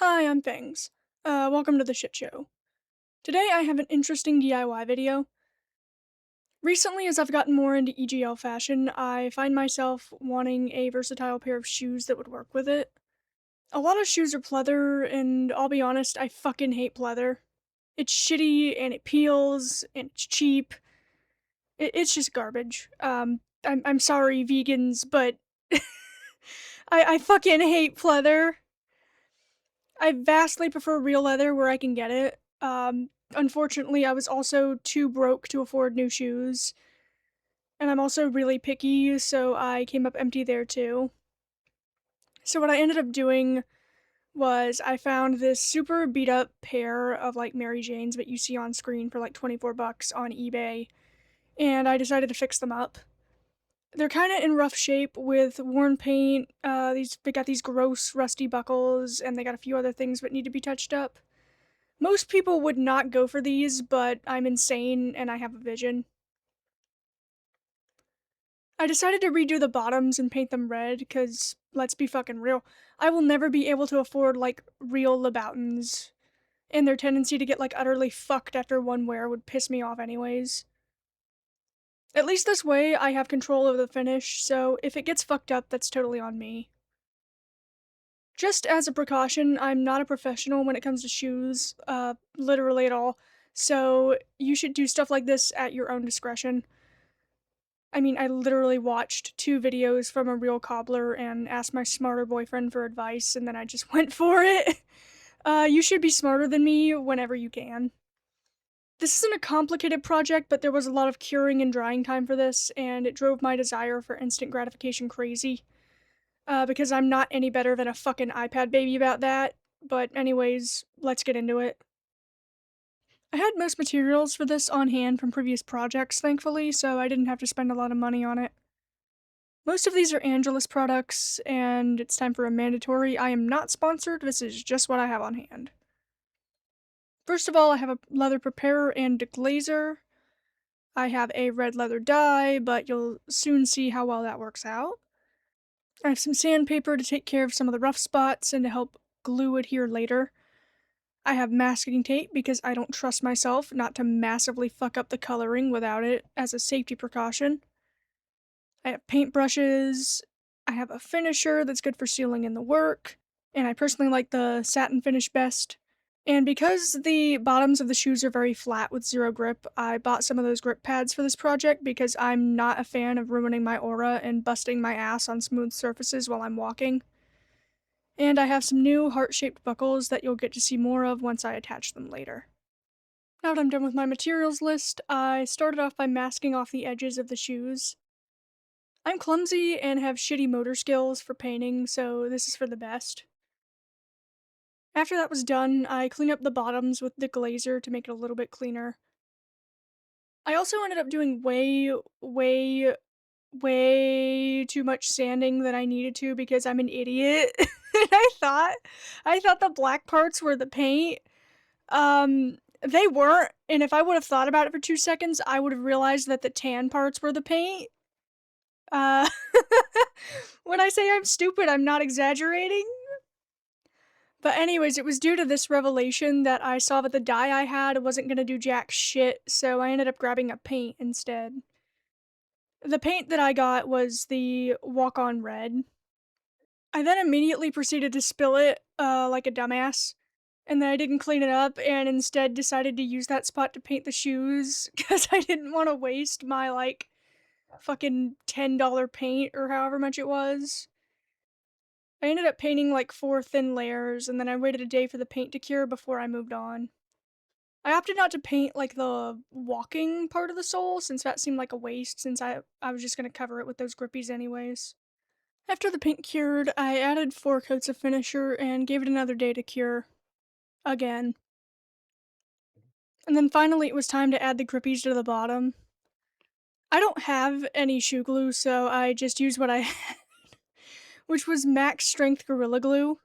Hi, I'm Fangs. Welcome to the shit show. Today I have an interesting DIY video. Recently, as I've gotten more into EGL fashion, I find myself wanting a versatile pair of shoes that would work with it. A lot of shoes are pleather, and I'll be honest, I fucking hate pleather. It's shitty, and it peels, and it's cheap. It's just garbage. I'm sorry, vegans, but I fucking hate pleather. I vastly prefer real leather where I can get it. Unfortunately, I was also too broke to afford new shoes, and I'm also really picky, so I came up empty there too. So what I ended up doing was I found this super beat up pair of like Mary Janes that you see on screen for like 24 bucks on eBay, and I decided to fix them up. They're kind of in rough shape with worn paint. They got these gross rusty buckles, and they got a few other things that need to be touched up. Most people would not go for these, but I'm insane and I have a vision. I decided to redo the bottoms and paint them red, because, let's be fucking real, I will never be able to afford, like, real Louboutins, and their tendency to get, like, utterly fucked after one wear would piss me off anyways. At least this way, I have control over the finish, so if it gets fucked up, that's totally on me. Just as a precaution, I'm not a professional when it comes to shoes, literally at all, so you should do stuff like this at your own discretion. I mean, I literally watched 2 videos from a real cobbler and asked my smarter boyfriend for advice, and then I just went for it. You should be smarter than me whenever you can. This isn't a complicated project, but there was a lot of curing and drying time for this, and it drove my desire for instant gratification crazy. Because I'm not any better than a fucking iPad baby about that. But anyways, let's get into it. I had most materials for this on hand from previous projects, thankfully, so I didn't have to spend a lot of money on it. Most of these are Angelus products, and it's time for a mandatory. I am not sponsored, this is just what I have on hand. First of all, I have a leather preparer and deglazer. I have a red leather dye, but you'll soon see how well that works out. I have some sandpaper to take care of some of the rough spots and to help glue adhere later. I have masking tape because I don't trust myself not to massively fuck up the coloring without it as a safety precaution. I have paintbrushes. I have a finisher that's good for sealing in the work, and I personally like the satin finish best. And because the bottoms of the shoes are very flat with zero grip, I bought some of those grip pads for this project because I'm not a fan of ruining my aura and busting my ass on smooth surfaces while I'm walking. And I have some new heart-shaped buckles that you'll get to see more of once I attach them later. Now that I'm done with my materials list, I started off by masking off the edges of the shoes. I'm clumsy and have shitty motor skills for painting, so this is for the best. After that was done, I cleaned up the bottoms with the glazer to make it a little bit cleaner. I also ended up doing way too much sanding than I needed to because I'm an idiot. And I thought the black parts were the paint. They weren't, and if I would have thought about it for 2 seconds, I would have realized that the tan parts were the paint. Uh, when I say I'm stupid, I'm not exaggerating. But anyways, it was due to this revelation that I saw that the dye I had wasn't gonna do jack shit, so I ended up grabbing a paint instead. The paint that I got was the Walk On Red. I then immediately proceeded to spill it, like a dumbass, and then I didn't clean it up and instead decided to use that spot to paint the shoes because I didn't want to waste my, like, fucking $10 paint or however much it was. I ended up painting like 4 thin layers, and then I waited a day for the paint to cure before I moved on. I opted not to paint like the walking part of the sole since that seemed like a waste since I was just gonna cover it with those grippies anyways. After the paint cured, I added 4 coats of finisher and gave it another day to cure. Again. And then finally it was time to add the grippies to the bottom. I don't have any shoe glue, so I just used what I had, which was max strength Gorilla Glue.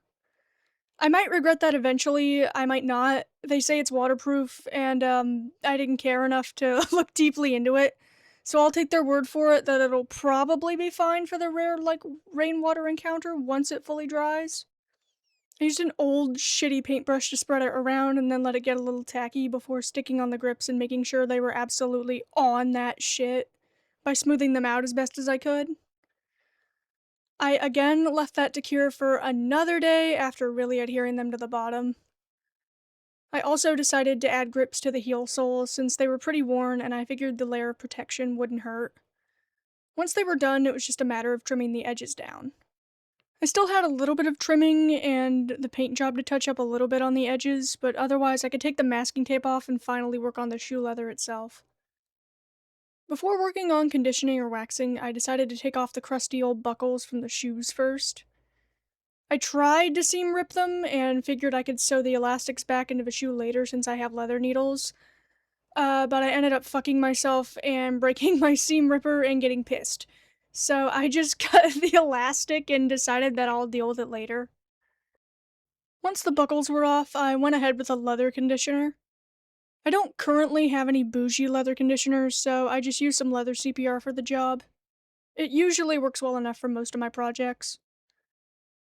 I might regret that eventually, I might not. They say it's waterproof, and, I didn't care enough to look deeply into it, so I'll take their word for it that it'll probably be fine for the rare, like, rainwater encounter once it fully dries. I used an old, shitty paintbrush to spread it around and then let it get a little tacky before sticking on the grips and making sure they were absolutely on that shit by smoothing them out as best as I could. I again left that to cure for another day after really adhering them to the bottom. I also decided to add grips to the heel soles since they were pretty worn and I figured the layer of protection wouldn't hurt. Once they were done, it was just a matter of trimming the edges down. I still had a little bit of trimming and the paint job to touch up a little bit on the edges, but otherwise I could take the masking tape off and finally work on the shoe leather itself. Before working on conditioning or waxing, I decided to take off the crusty old buckles from the shoes first. I tried to seam rip them and figured I could sew the elastics back into the shoe later since I have leather needles, but I ended up fucking myself and breaking my seam ripper and getting pissed. So I just cut the elastic and decided that I'll deal with it later. Once the buckles were off, I went ahead with a leather conditioner. I don't currently have any bougie leather conditioners, so I just use some leather CPR for the job. It usually works well enough for most of my projects.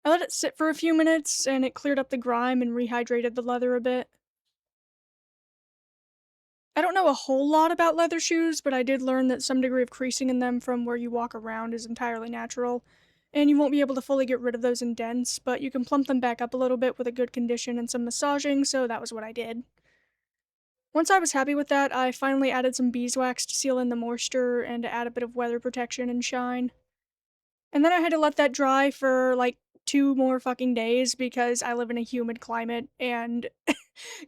I let it sit for a few minutes, and it cleared up the grime and rehydrated the leather a bit. I don't know a whole lot about leather shoes, but I did learn that some degree of creasing in them from where you walk around is entirely natural, and you won't be able to fully get rid of those indents, but you can plump them back up a little bit with a good condition and some massaging, so that was what I did. Once I was happy with that, I finally added some beeswax to seal in the moisture and to add a bit of weather protection and shine. And then I had to let that dry for like 2 more fucking days because I live in a humid climate and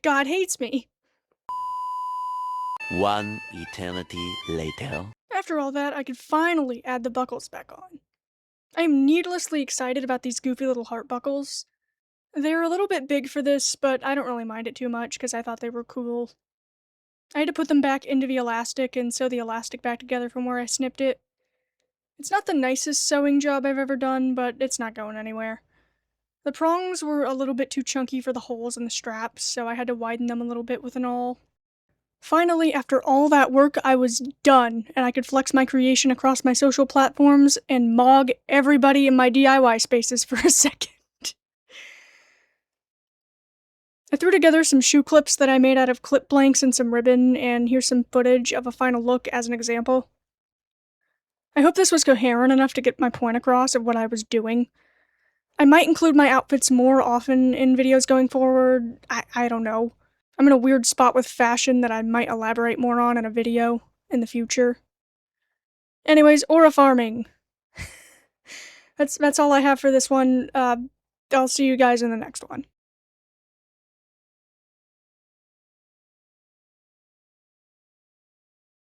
God hates me. One eternity later. After all that, I could finally add the buckles back on. I am needlessly excited about these goofy little heart buckles. They're a little bit big for this, but I don't really mind it too much because I thought they were cool. I had to put them back into the elastic and sew the elastic back together from where I snipped it. It's not the nicest sewing job I've ever done, but it's not going anywhere. The prongs were a little bit too chunky for the holes in the straps, so I had to widen them a little bit with an awl. Finally, after all that work, I was done, and I could flex my creation across my social platforms and mog everybody in my DIY spaces for a second. I threw together some shoe clips that I made out of clip blanks and some ribbon, and here's some footage of a final look as an example. I hope this was coherent enough to get my point across of what I was doing. I might include my outfits more often in videos going forward. I don't know. I'm in a weird spot with fashion that I might elaborate more on in a video in the future. Anyways, aura farming. That's all I have for this one. I'll see you guys in the next one.